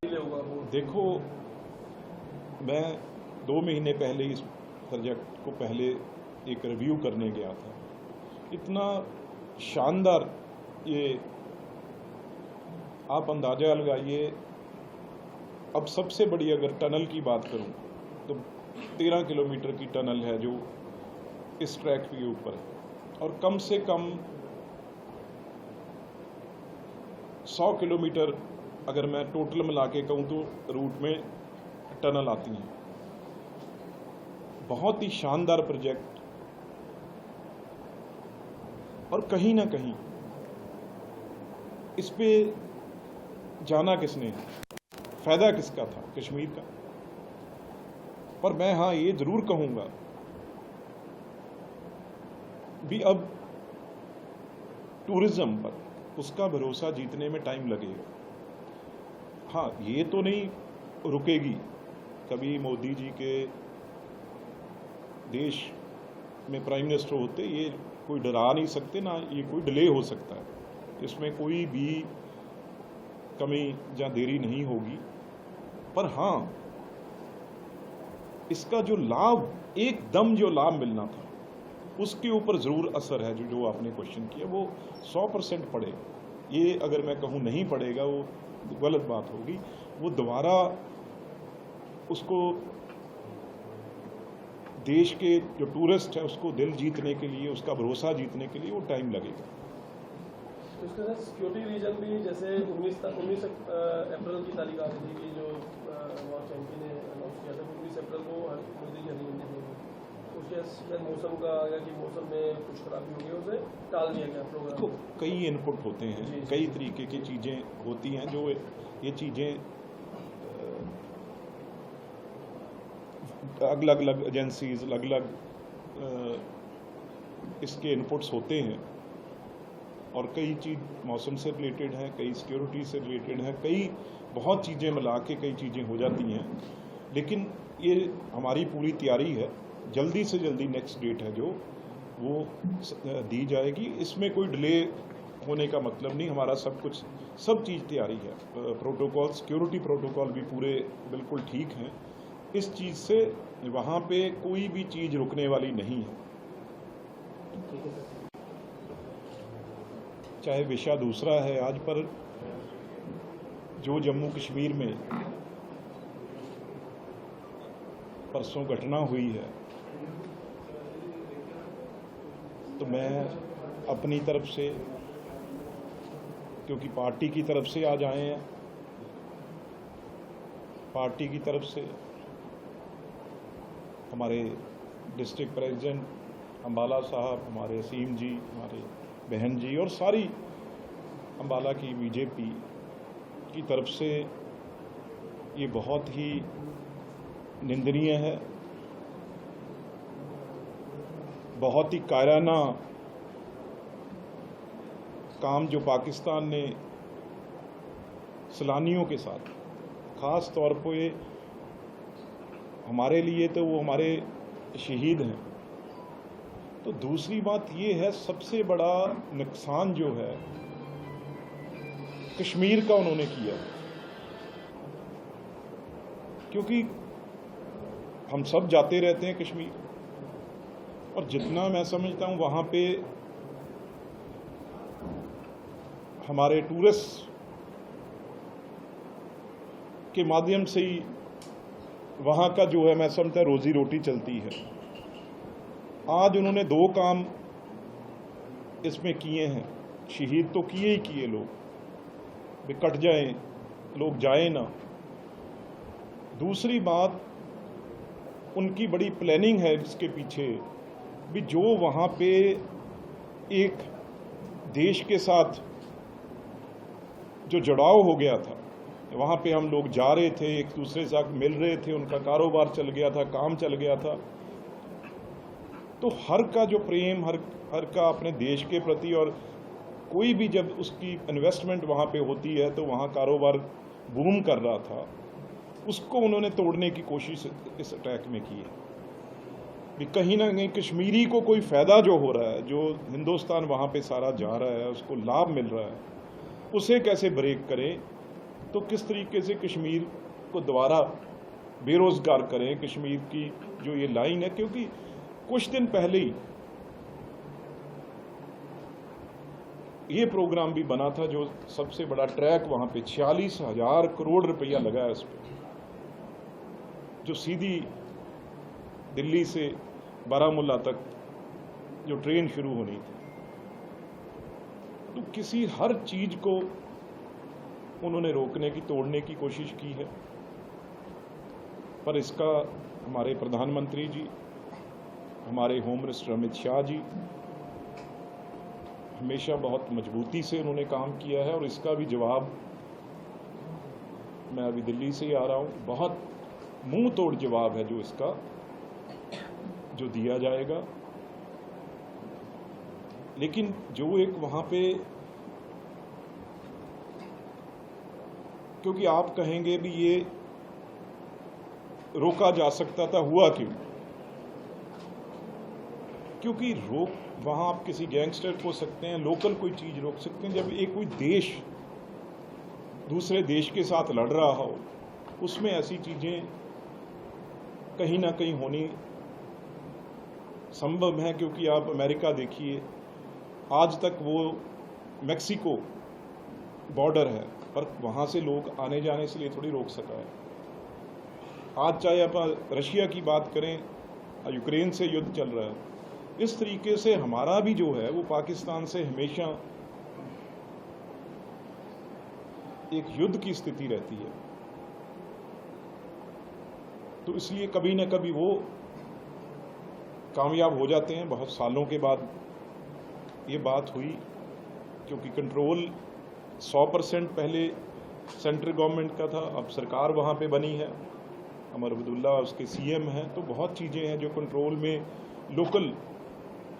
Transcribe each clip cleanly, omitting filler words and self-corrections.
Delay होगा वो? देखो, मैं 2 महीने पहले इस प्रोजेक्ट को पहले एक रिव्यू करने गया था। इतना शानदार, ये आप अंदाज़ा लगाइए। अब सबसे बड़ी अगर टनल की बात करूं तो 13 किलोमीटर की टनल है जो इस ट्रैक के ऊपर है, और कम से कम 100 किलोमीटर अगर मैं टोटल मिला के कहूँ तो रूट में टनल आती हैं। बहुत ही शानदार प्रोजेक्ट, और कहीं ना कहीं इस पे जाना किसने, फायदा किसका था? कश्मीर का। पर मैं हाँ ये जरूर कहूँगा भी अब टूरिज्म पर उसका भरोसा जीतने में टाइम लगेगा। हाँ, ये तो नहीं रुकेगी। कभी मोदी जी के देश में प्राइम मिनिस्टर होते ये कोई डरा नहीं सकते, ना ये कोई डिले हो सकता है। इसमें कोई भी कमी या देरी नहीं होगी। पर हाँ, इसका जो लाभ, एकदम जो लाभ मिलना था, उसके ऊपर ज़रूर असर है। जो आपने क्वेश्चन किया वो 100% पड़ेगा। ये अगर मैं कहूँ नहीं पड़ेगा वो गलत बात होगी। वो दोबारा उसको देश के जो टूरिस्ट है उसको दिल जीतने के लिए, उसका भरोसा जीतने के लिए वो टाइम लगेगा। तो इसके साथ सिक्योरिटी रीजन भी, जैसे 19 अप्रैल की तारीख आ रही थी कि जो वॉच एमपी ने अनाउंस किया था 19 अप्रैल को मोदी की हरी मंडी होगी, उसके मौसम का आया कि मौसम में कुछ खराबी हो गई, उसे टाल दिया गया प्रोग्राम। तो कई इनपुट होते हैं, कई तरीके की चीज़ें होती हैं जो ये चीज़ें अलग अलग एजेंसीज, अलग अलग इसके इनपुट्स होते हैं, और कई चीज़ मौसम से रिलेटेड है, कई सिक्योरिटी से रिलेटेड है, कई बहुत चीज़ें मिला के कई चीज़ें हो जाती हैं। लेकिन ये हमारी पूरी तैयारी है, जल्दी से जल्दी नेक्स्ट डेट है जो वो दी जाएगी। इसमें कोई डिले होने का मतलब नहीं। हमारा सब चीज़ तैयारी है। प्रोटोकॉल, सिक्योरिटी प्रोटोकॉल भी पूरे बिल्कुल ठीक हैं। इस चीज़ से वहाँ पे कोई भी चीज़ रुकने वाली नहीं है। चाहे विषय दूसरा है आज, पर जो जम्मू कश्मीर में परसों घटना हुई है, तो मैं अपनी तरफ से, क्योंकि पार्टी की तरफ से आज आए हैं, पार्टी की तरफ से हमारे डिस्ट्रिक्ट प्रेसिडेंट अम्बाला साहब, हमारे असीम जी, हमारे बहन जी, और सारी अम्बाला की बीजेपी की तरफ से ये बहुत ही निंदनीय है, बहुत ही कायराना काम जो पाकिस्तान ने सैलानियों के साथ, ख़ास तौर पे हमारे लिए तो वो हमारे शहीद हैं। तो दूसरी बात ये है, सबसे बड़ा नुकसान जो है कश्मीर का उन्होंने किया, क्योंकि हम सब जाते रहते हैं कश्मीर, और जितना मैं समझता हूँ वहाँ पे हमारे टूरिस्ट के माध्यम से ही वहाँ का जो है, मैं समझता रोजी रोटी चलती है। आज उन्होंने 2 काम इसमें किए हैं। शहीद तो किए ही किए, लोग भी कट जाएं, लोग जाएं ना। दूसरी बात, उनकी बड़ी प्लानिंग है इसके पीछे भी, जो वहाँ पे एक देश के साथ जो जुड़ाव हो गया था, वहाँ पे हम लोग जा रहे थे, एक दूसरे से मिल रहे थे, उनका कारोबार चल गया था, काम चल गया था। तो हर का जो प्रेम, हर का अपने देश के प्रति, और कोई भी जब उसकी इन्वेस्टमेंट वहाँ पे होती है तो वहाँ कारोबार बूम कर रहा था, उसको उन्होंने तोड़ने की कोशिश इस अटैक में की है। भी कहीं ना कहीं कश्मीरी को कोई फ़ायदा जो हो रहा है, जो हिंदुस्तान वहाँ पे सारा जा रहा है, उसको लाभ मिल रहा है, उसे कैसे ब्रेक करें, तो किस तरीके से कश्मीर को दोबारा बेरोज़गार करें, कश्मीर की जो ये लाइन है, क्योंकि कुछ दिन पहले ही ये प्रोग्राम भी बना था, जो सबसे बड़ा ट्रैक वहाँ पे 46,000 करोड़ रुपया लगा है इस पर, जो सीधी दिल्ली से बारामूला तक जो ट्रेन शुरू होनी थी। तो किसी हर चीज को उन्होंने रोकने की, तोड़ने की कोशिश की है, पर इसका हमारे प्रधानमंत्री जी, हमारे होम मिनिस्टर अमित शाह जी हमेशा बहुत मजबूती से उन्होंने काम किया है, और इसका भी जवाब मैं अभी दिल्ली से ही आ रहा हूँ, बहुत मुंह तोड़ जवाब है जो इसका जो दिया जाएगा। लेकिन जो एक वहाँ पे, क्योंकि आप कहेंगे भी ये रोका जा सकता था, हुआ क्यों? क्योंकि वहाँ आप किसी गैंगस्टर को सकते हैं, लोकल कोई चीज़ रोक सकते हैं। जब एक कोई देश दूसरे देश के साथ लड़ रहा हो, उसमें ऐसी चीज़ें कहीं ना कहीं होनी संभव है। क्योंकि आप अमेरिका देखिए, आज तक वो मैक्सिको बॉर्डर है, पर वहाँ से लोग आने जाने से लिए थोड़ी रोक सका है। आज चाहे आप रशिया की बात करें, यूक्रेन से युद्ध चल रहा है, इस तरीके से हमारा भी जो है वो पाकिस्तान से हमेशा एक युद्ध की स्थिति रहती है। तो इसलिए कभी ना कभी वो कामयाब हो जाते हैं। बहुत सालों के बाद ये बात हुई, क्योंकि कंट्रोल 100% पहले सेंट्रल गवर्नमेंट का था, अब सरकार वहाँ पे बनी है, अमर अब्दुल्ला उसके सीएम हैं। तो बहुत चीज़ें हैं जो कंट्रोल में, लोकल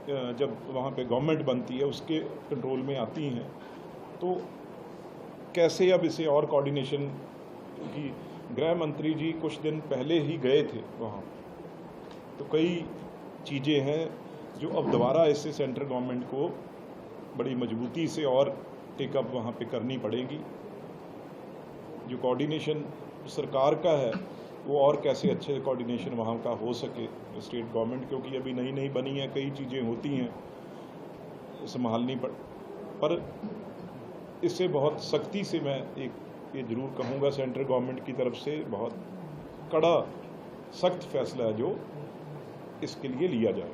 जब वहाँ पे गवर्नमेंट बनती है उसके कंट्रोल में आती हैं। तो कैसे अब इसे और कोऑर्डिनेशन की, गृह मंत्री जी कुछ दिन पहले ही गए थे वहाँ, तो कई चीज़ें हैं जो अब दोबारा इससे सेंट्रल गवर्नमेंट को बड़ी मजबूती से और टेकअप वहाँ पे करनी पड़ेगी। जो कोऑर्डिनेशन सरकार का है वो और कैसे अच्छे कोऑर्डिनेशन वहाँ का हो सके स्टेट गवर्नमेंट, क्योंकि अभी नई नई बनी है, कई चीज़ें होती हैं, संभालनी पर इससे बहुत सख्ती से मैं एक ये ज़रूर कहूँगा, सेंट्रल गवर्नमेंट की तरफ से बहुत कड़ा सख्त फैसला है जो इसके लिए लिया जाए।